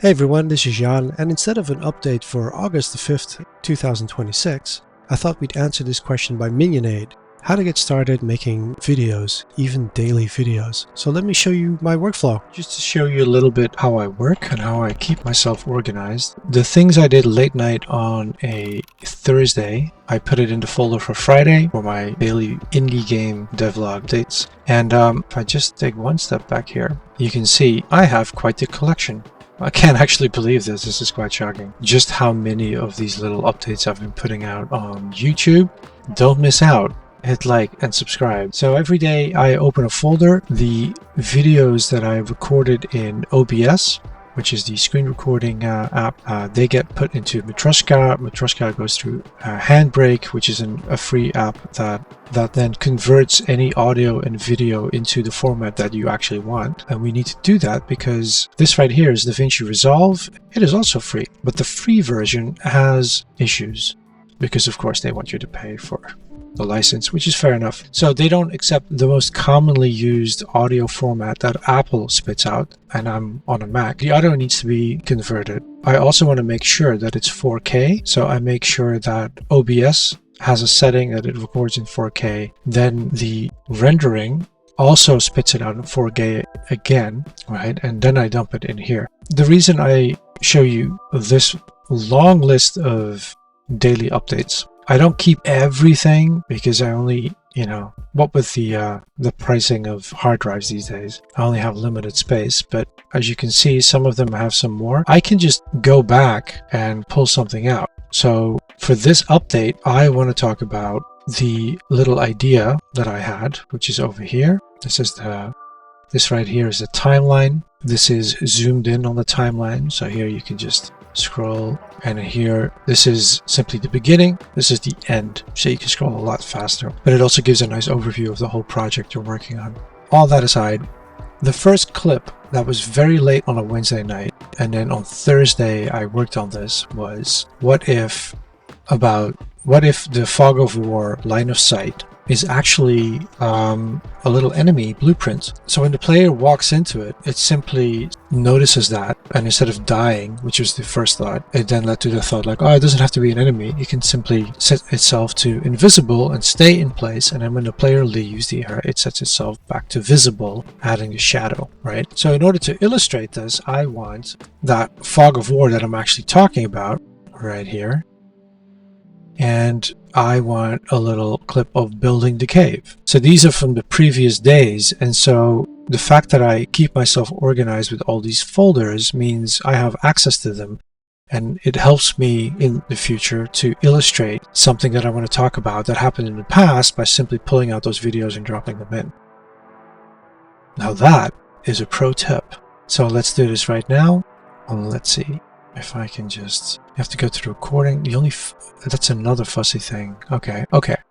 Hey everyone, this is Jan, and instead of an update for August the 5th, 2026, I thought we'd answer this question by Minionade: how to get started making videos, even daily videos. So let me show you my workflow. Just to show you a little bit how I work and how I keep myself organized. The things I did late night on a Thursday, I put it in the folder for Friday for my daily indie game devlog updates. And if I just take one step back here, you can see I have quite the collection. I can't actually believe this. This is quite shocking. Just how many of these little updates I've been putting out on YouTube. Don't miss out. Hit like and subscribe. So every day I open a folder. The videos that I recorded in OBS, which is the screen recording app, they get put into Matroska. Matroska goes through Handbrake, which is a free app that then converts any audio and video into the format that you actually want. And we need to do that because this right here is DaVinci Resolve. It is also free, but the free version has issues because of course they want you to pay for the license, which is fair enough. So they don't accept the most commonly used audio format that Apple spits out, and I'm on a Mac. The audio needs to be converted. I also want to make sure that it's 4K, so I make sure that OBS has a setting that it records in 4K. Then the rendering also spits it out in 4K again, right? And then I dump it in here. The reason I show you this long list of daily updates, I don't keep everything because I only, what with the pricing of hard drives these days, I only have limited space. But as you can see, some of them have some more. I can just go back and pull something out. So for this update, I want to talk about the little idea that I had, which is over here. This right here is the timeline. This is zoomed in on the timeline. So here you can just scroll, and here this is simply the beginning, this is the end, so you can scroll a lot faster, but it also gives a nice overview of the whole project you're working on. All that aside, the first clip that was very late on a Wednesday night, and then on Thursday I worked on this, was what if the fog of war line of sight is actually a little enemy blueprint. So when the player walks into it, it simply notices that, and instead of dying, which was the first thought, it then led to the thought like, oh, it doesn't have to be an enemy. It can simply set itself to invisible and stay in place, and then when the player leaves the area, it sets itself back to visible, adding the shadow, right? So in order to illustrate this, I want that fog of war that I'm actually talking about right here, and I want a little clip of building the cave. So these are from the previous days, and so the fact that I keep myself organized with all these folders means I have access to them, and it helps me in the future to illustrate something that I want to talk about that happened in the past by simply pulling out those videos and dropping them in. Now that is a pro tip. So let's do this right now. Let's see if I can just... You have to go to the recording. That's another fussy thing. Okay.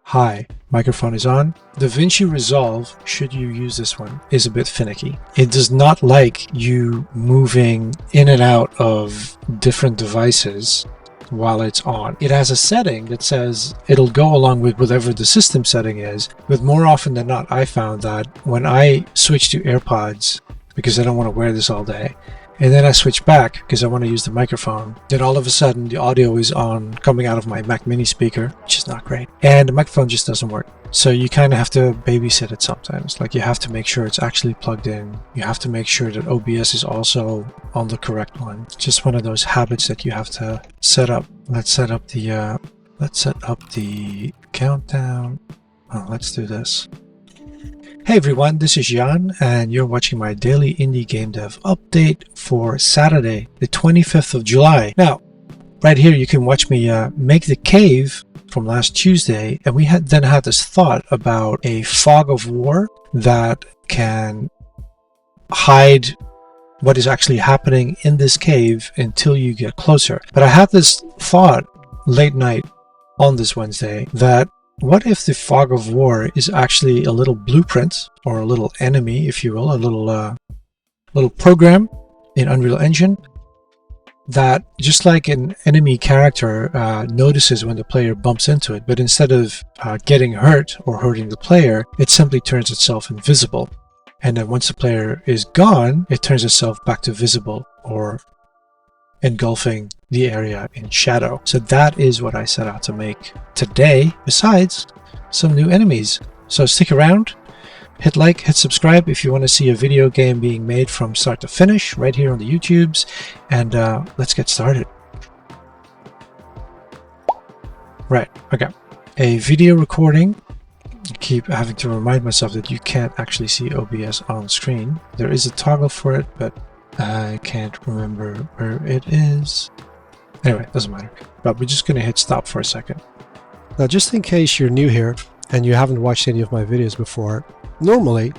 Hi, microphone is on. DaVinci Resolve, should you use this one, is a bit finicky. It does not like you moving in and out of different devices while it's on. It has a setting that says it'll go along with whatever the system setting is, but more often than not, I found that when I switch to AirPods, because I don't want to wear this all day, and then I switch back because I want to use the microphone, then all of a sudden the audio is on coming out of my Mac mini speaker, which is not great, and the microphone just doesn't work. So you kind of have to babysit it sometimes. Like, you have to make sure it's actually plugged in. You have to make sure that OBS is also on the correct one. It's just one of those habits that you have to set up. Let's set up the countdown. Oh, let's do this. Hey everyone, this is Jan, and you're watching my daily indie game dev update for Saturday, the 25th of July. Now, right here you can watch me make the cave from last Tuesday, and we then had this thought about a fog of war that can hide what is actually happening in this cave until you get closer. But I had this thought late night on this Wednesday that what if the fog of war is actually a little blueprint, or a little enemy, if you will, a little program in Unreal Engine that, just like an enemy character notices when the player bumps into it, but instead of getting hurt or hurting the player, it simply turns itself invisible. And then once the player is gone, it turns itself back to visible, or engulfing the area in shadow. So that is what I set out to make today, besides some new enemies. So stick around, hit like, hit subscribe if you want to see a video game being made from start to finish right here on the YouTubes, and let's get started. Right, okay. A video recording. I keep having to remind myself that you can't actually see OBS on screen. There is a toggle for it, but I can't remember where it is. Anyway, doesn't matter. But we're just going to hit stop for a second. Now, just in case you're new here and you haven't watched any of my videos before, normally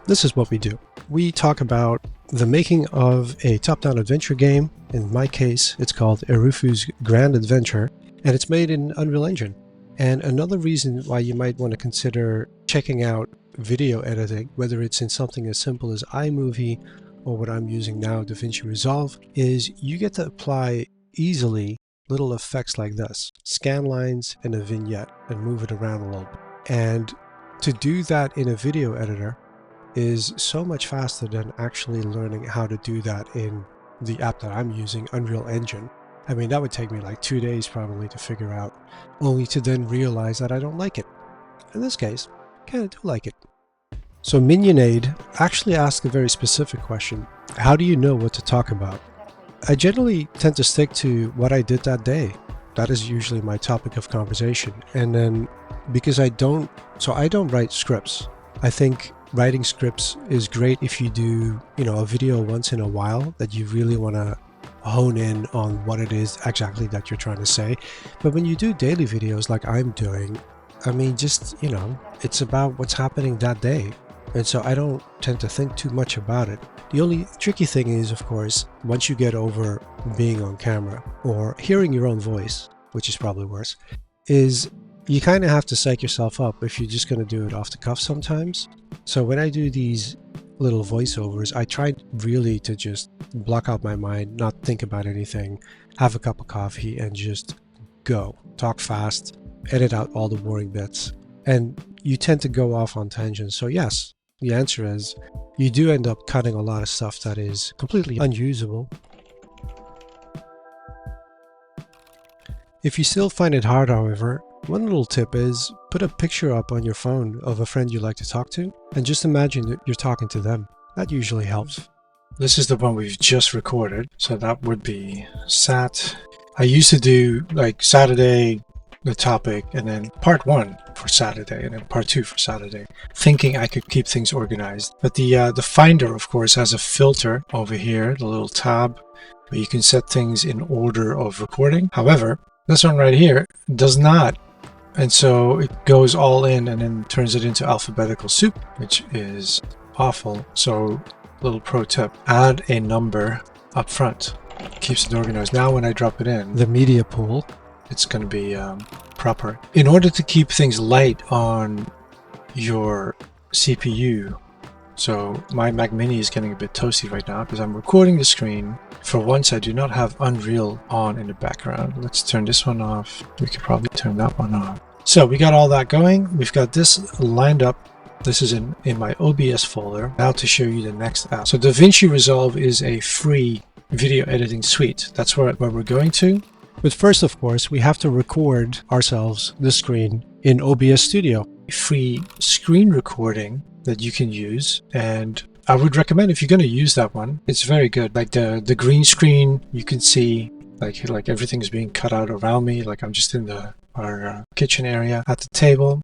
this is what we do. We talk about the making of a top-down adventure game. In my case, it's called Erufu's Grand Adventure, and it's made in Unreal Engine. And another reason why you might want to consider checking out video editing, whether it's in something as simple as iMovie or what I'm using now, DaVinci Resolve, is you get to apply easily little effects like this, scan lines and a vignette, and move it around a little bit. And to do that in a video editor is so much faster than actually learning how to do that in the app that I'm using, Unreal Engine. I mean, that would take me like 2 days probably to figure out, only to then realize that I don't like it. In this case, I kind of do like it. So Minionade actually asked a very specific question. How do you know what to talk about? I generally tend to stick to what I did that day. That is usually my topic of conversation. And then because I don't write scripts. I think writing scripts is great if you do, a video once in a while that you really want to hone in on what it is exactly that you're trying to say. But when you do daily videos like I'm doing, I mean, just, it's about what's happening that day. And so I don't tend to think too much about it. The only tricky thing is, of course, once you get over being on camera or hearing your own voice, which is probably worse, is you kind of have to psych yourself up if you're just going to do it off the cuff sometimes. So when I do these little voiceovers, I try really to just block out my mind, not think about anything, have a cup of coffee, and just go. Talk fast, edit out all the boring bits. And you tend to go off on tangents. So yes, the answer is you do end up cutting a lot of stuff that is completely unusable. If you still find it hard, however, one little tip is put a picture up on your phone of a friend you like to talk to, and just imagine that you're talking to them. That usually helps. This is the one we've just recorded, so that would be Sat. I used to do like Saturday, the topic, and then part 1 for Saturday, and then part 2 for Saturday, thinking I could keep things organized. But the Finder, of course, has a filter over here, the little tab, where you can set things in order of recording. However, this one right here does not. And so it goes all in and then turns it into alphabetical soup, which is awful. So little pro tip, add a number up front. Keeps it organized. Now when I drop it in, the media pool, it's going to be proper. In order to keep things light on your CPU, so my Mac Mini is getting a bit toasty right now because I'm recording the screen. For once, I do not have Unreal on in the background. Let's turn this one off. We could probably turn that one off. So we got all that going. We've got this lined up. This is in my OBS folder. Now to show you the next app. So DaVinci Resolve is a free video editing suite. That's where we're going to. But first, of course, we have to record ourselves, the screen, in OBS Studio. Free screen recording that you can use, and I would recommend if you're going to use that one, it's very good. Like the green screen, you can see like everything is being cut out around me, like I'm just in our kitchen area at the table.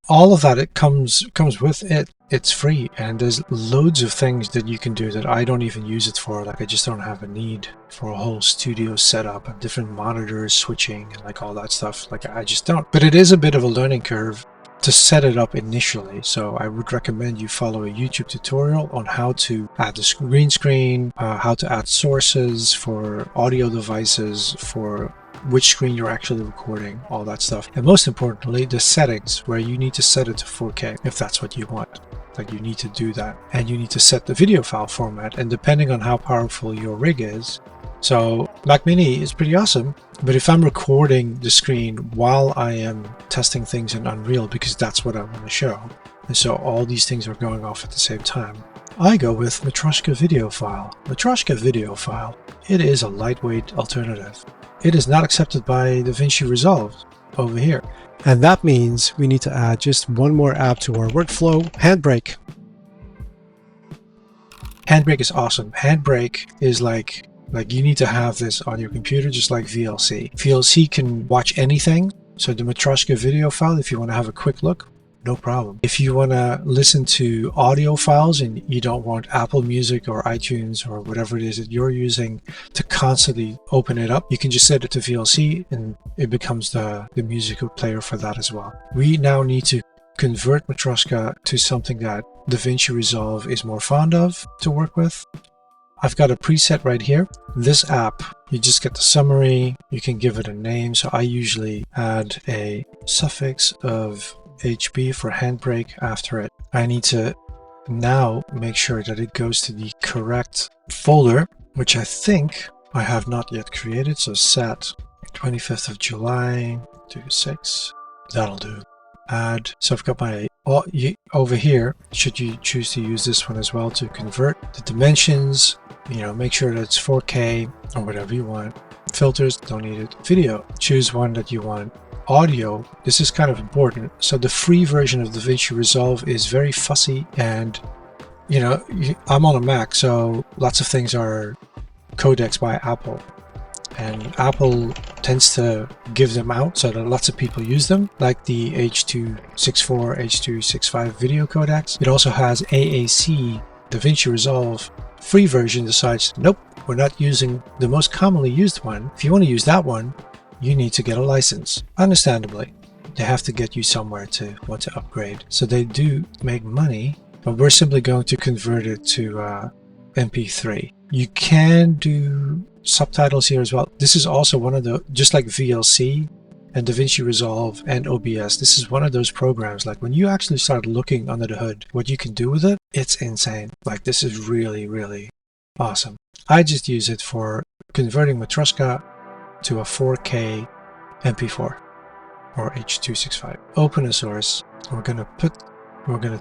All of that, it comes with it. It's free, and there's loads of things that you can do that I don't even use it for. Like I just don't have a need for a whole studio setup and different monitors switching and like all that stuff. Like I just don't. But it is a bit of a learning curve to set it up initially. So I would recommend you follow a YouTube tutorial on how to add the green screen, how to add sources for audio devices, for which screen you're actually recording, all that stuff. And most importantly, the settings, where you need to set it to 4K if that's what you want. Like you need to do that, and you need to set the video file format, and depending on how powerful your rig is. So Mac Mini is pretty awesome, but if I'm recording the screen while I am testing things in Unreal, because that's what I want to show, and so all these things are going off at the same time. I go with Matroshka video file. Matroshka video file. It is a lightweight alternative. It is not accepted by DaVinci Resolve over here. And that means we need to add just one more app to our workflow, Handbrake. Handbrake is awesome. Handbrake is like you need to have this on your computer, just like VLC. VLC can watch anything. So the Matroshka video file, if you want to have a quick look, no problem. If you want to listen to audio files and you don't want Apple Music or iTunes or whatever it is that you're using to constantly open it up, you can just set it to VLC and it becomes the music player for that as well. We now need to convert Matroshka to something that DaVinci Resolve is more fond of to work with. I've got a preset right here. This app, you just get the summary, you can give it a name. So I usually add a suffix of HB for Handbrake after it. I need to now make sure that it goes to the correct folder, which I think I have not yet created. So set 25th of July to 6. That'll do. Add. So I've got my over here. Should you choose to use this one as well to convert the dimensions, make sure that it's 4K or whatever you want. Filters, don't need it. Video, choose one that you want. Audio, this is kind of important. So the free version of DaVinci Resolve is very fussy, and I'm on a Mac, so lots of things are codecs by Apple, and Apple tends to give them out so that lots of people use them, like the H.264, H.265 video codecs. It also has AAC. DaVinci Resolve free version decides, nope, we're not using the most commonly used one. If you want to use that one, you need to get a license. Understandably, they have to get you somewhere to want to upgrade. So they do make money, but we're simply going to convert it to MP3. You can do subtitles here as well. This is also one of the, just like VLC and DaVinci Resolve and OBS, this is one of those programs, like when you actually start looking under the hood, what you can do with it, it's insane. Like, this is really, really awesome. I just use it for converting Matroshka to a 4K MP4 or H.265. Open a source. We're gonna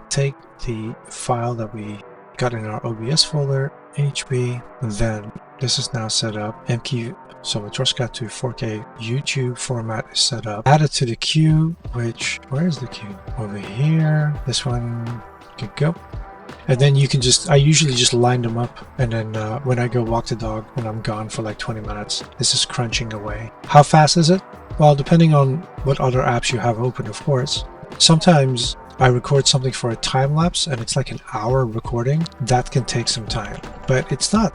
take the file that we got in our OBS folder, HB, and then this is now set up. So Matroshka to 4K YouTube format is set up. Add it to the queue, which, where is the queue? Over here. This one can go. And then you can I usually just line them up, and then when I go walk the dog, when I'm gone for like 20 minutes, this is crunching away. How fast is it? Well, depending on what other apps you have open, of course. Sometimes I record something for a time lapse and it's like an hour recording. That can take some time, but it's not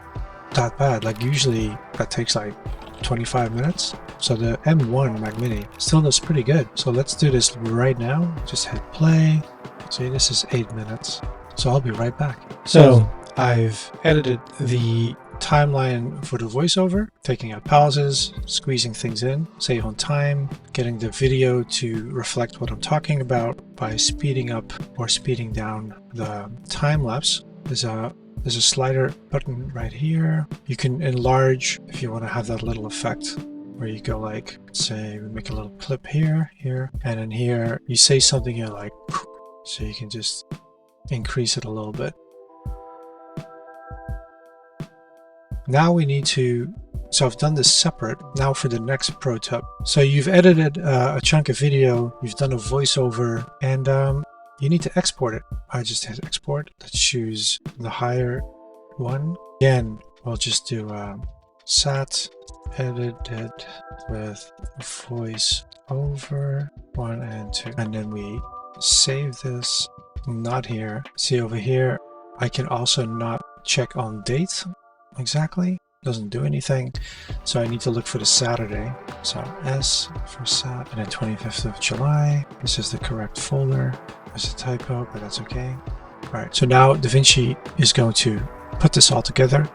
that bad. Like, usually that takes like 25 minutes. So the M1 Mac Mini still does pretty good. So let's do this right now. Just hit play. See, this is 8 minutes. So I'll be right back. So I've edited the timeline for the voiceover, taking out pauses, squeezing things in, save on time, getting the video to reflect what I'm talking about by speeding up or speeding down the time lapse. There's a slider button right here. You can enlarge if you want to have that little effect where you go, like, say we make a little clip here, and then here you say something, you're like, so you can just increase it a little bit. Now we need to, so I've done this separate. Now for the next pro tip. So you've edited a chunk of video, you've done a voiceover, and you need to export it. I just hit export. Let's choose the higher one. Again, we'll just do sat edited with voice over 1 and 2, and then we save this. Not here. See over here, I can also not check on date exactly. Doesn't do anything. So I need to look for the Saturday. So S for Sat, and then 25th of July. This is the correct folder. There's a typo, but that's okay. All right, so now DaVinci is going to put this all together,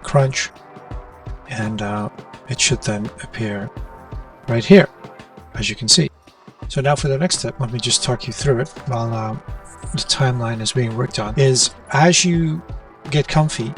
crunch, and it should then appear right here, as you can see. So now for the next step, let me just talk you through it while the timeline is being worked on. Is as you get comfy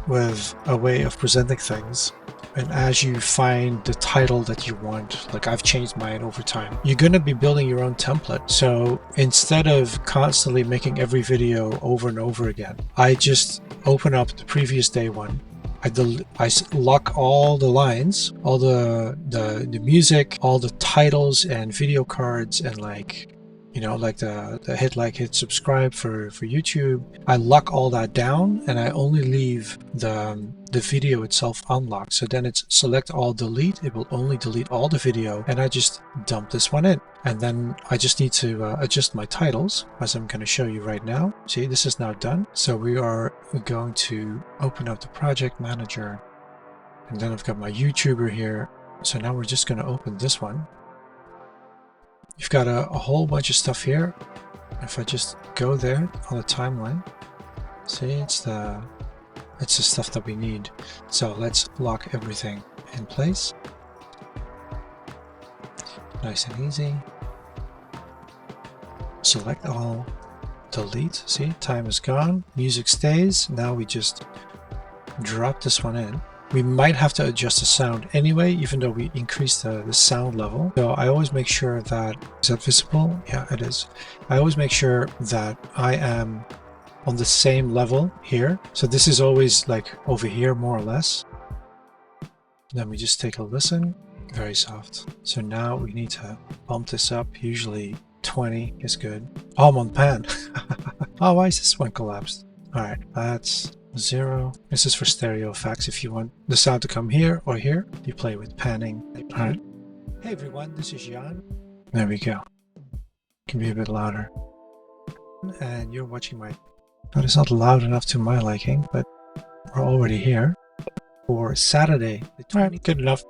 with a way of presenting things, And as you find the title that you want, like I've changed mine over time, you're going to be building your own template. So instead of constantly making every video over and over again, I just open up the previous day one. I lock all the lines, all the music, all the titles and video cards, and like, you know, like the hit subscribe for YouTube. I lock all that down, and I only leave the video itself unlocked. So then it's select all delete. It will only delete all the video, and I just dump this one in. And then I just need to adjust my titles, as I'm going to show you right now. See, this is now done. So we are going to open up the project manager, and then I've got my YouTuber here. So now we're just going to open this one. You've got a whole bunch of stuff here. If I just go there on the timeline, see, it's the stuff that we need. So let's lock everything in place. Nice and easy. Select all, delete. See, time is gone. Music stays. Now we just drop this one in. We might have to adjust the sound anyway, even though we increase the sound level. So I always make sure that, is that visible? Yeah, it is. I always make sure that I am on the same level here. So this is always like over here, more or less. Then we just take a listen. Very soft. So now we need to bump this up. Usually 20 is good. Oh, I'm on pan. Oh, why is this one collapsed? All right, that's 0. This is for stereo effects. If you want the sound to come here or here, you play with panning. All right. Hey everyone, this is Jan. There we go. Can be a bit louder. And you're watching my... But it's not loud enough to my liking, but we're already here for Saturday. All right, good enough.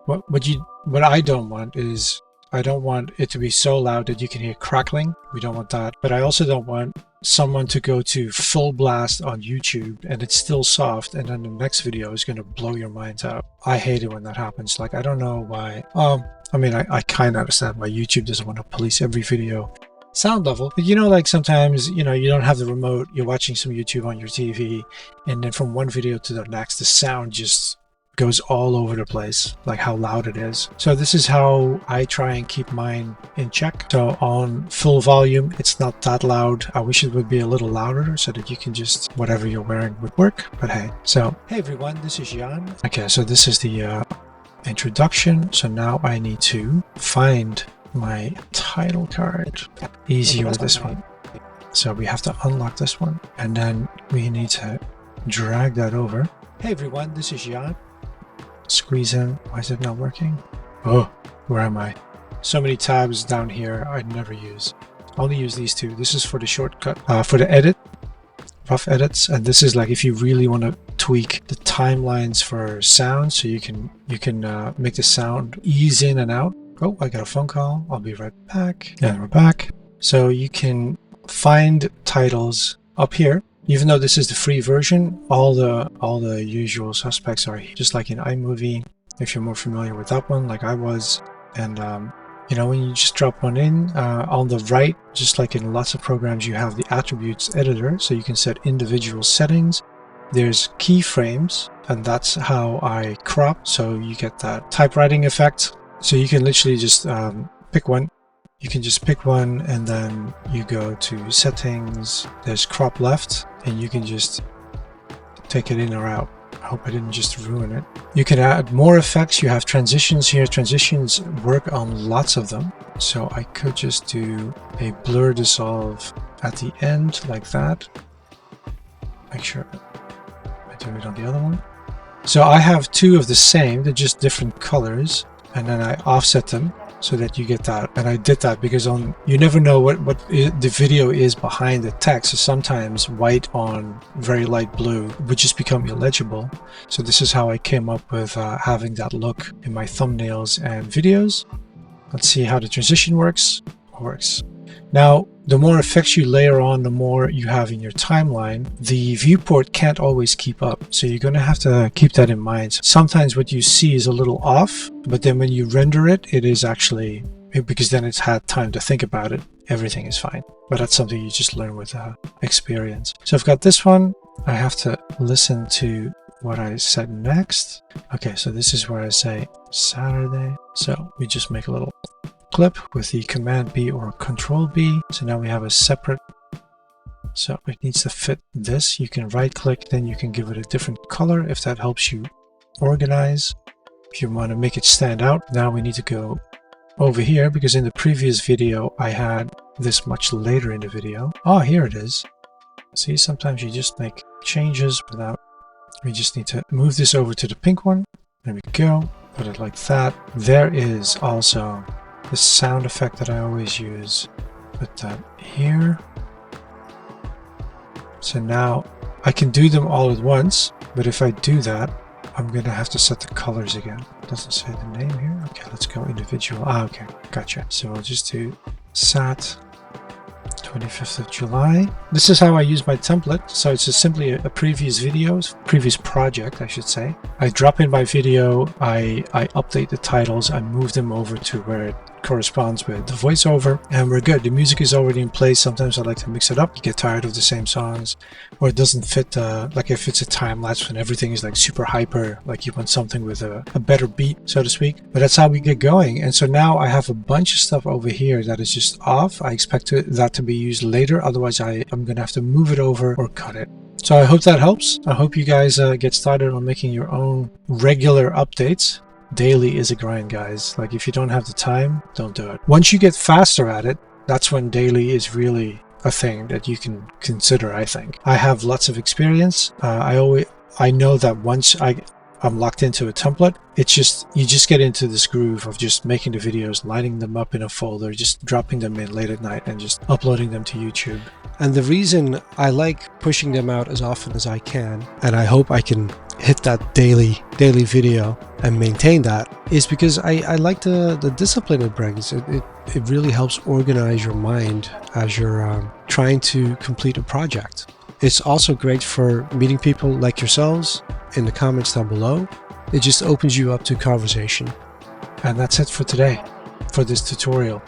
What I don't want is, I don't want it to be so loud that you can hear crackling. We don't want that. But I also don't want someone to go to full blast on YouTube and it's still soft, and then the next video is going to blow your minds out. I hate it when that happens. Like, I don't know why. I mean, I kind of understand why YouTube doesn't want to police every video sound level, but you know, like sometimes, you know, you don't have the remote, you're watching some YouTube on your TV, and then from one video to the next, the sound just goes all over the place, like how loud it is. So this is how I try and keep mine in check. So on full volume, it's not that loud. I wish it would be a little louder so that you can just, whatever you're wearing would work, but hey. So, hey everyone, this is Jan. Okay, so this is the introduction. So now I need to find my title card. Easier with this one. So we have to unlock this one, and then we need to drag that over. Hey everyone, this is Jan. Squeeze in. Why is it not working? Oh, where am I? So many tabs down here I never use. I only use these two. This is for the shortcut, for the edit, rough edits, and this is like if you really want to tweak the timelines for sound, so you can make the sound ease in and out. Oh, I got a phone call. I'll be right back. And we're back. So you can find titles up here. Even though this is the free version, all the usual suspects are here. Just like in iMovie, if you're more familiar with that one, like I was. And you know, when you just drop one in, on the right, just like in lots of programs, you have the attributes editor, so you can set individual settings. There's keyframes, and that's how I crop, so you get that typewriting effect. So you can literally just pick one. You can just pick one, and then you go to settings. There's crop left, and you can just take it in or out. I hope I didn't just ruin it. You can add more effects. You have transitions here. Transitions work on lots of them. So I could just do a blur dissolve at the end like that. Make sure I do it on the other one. So I have two of the same, they're just different colors, and then I offset them so that you get that. And I did that because you never know what the video is behind the text. So sometimes white on very light blue would just become illegible. So this is how I came up with having that look in my thumbnails and videos. Let's see how the transition works. Now, the more effects you layer on, the more you have in your timeline. The viewport can't always keep up, so you're going to have to keep that in mind. Sometimes what you see is a little off, but then when you render it, it is actually, because then it's had time to think about it, everything is fine. But that's something you just learn with experience. So I've got this one. I have to listen to what I said next. Okay, so this is where I say Saturday. So we just make a little clip with the Command B or Control B. So now we have a separate. So it needs to fit this. You can right click, then you can give it a different color if that helps you organize. If you want to make it stand out, now we need to go over here because in the previous video I had this much later in the video. Oh, here it is. See, sometimes you just make changes without. We just need to move this over to the pink one. There we go. Put it like that. There is also the sound effect that I always use. Put that here. So now I can do them all at once, but if I do that, I'm going to have to set the colors again. Doesn't say the name here. Okay, let's go individual. Ah, okay, gotcha. So I'll just do Sat 25th of July. This is how I use my template. So it's just simply a previous video, previous project, I should say. I drop in my video, I update the titles, I move them over to where it corresponds with the voiceover, and we're good. The music is already in place. Sometimes I like to mix it up. You get tired of the same songs, or it doesn't fit, like if it's a time lapse when everything is like super hyper, like you want something with a better beat, so to speak. But that's how we get going. And so now I have a bunch of stuff over here that is just off. I expect that to be used later. Otherwise I'm gonna have to move it over or cut it. So I hope that helps. I hope you guys get started on making your own regular updates. Daily is a grind, guys. Like if you don't have the time, don't do it. Once you get faster at it, that's when daily is really a thing that you can consider, I think. I have lots of experience. I know that once I'm locked into a template, it's just, you just get into this groove of just making the videos, lining them up in a folder, just dropping them in late at night and just uploading them to YouTube. And the reason I like pushing them out as often as I can, and I hope I can hit that daily video and maintain that, is because I like the discipline it brings. It really helps organize your mind as you're trying to complete a project. It's also great for meeting people like yourselves in the comments down below. It just opens you up to conversation. And that's it for today, for this tutorial.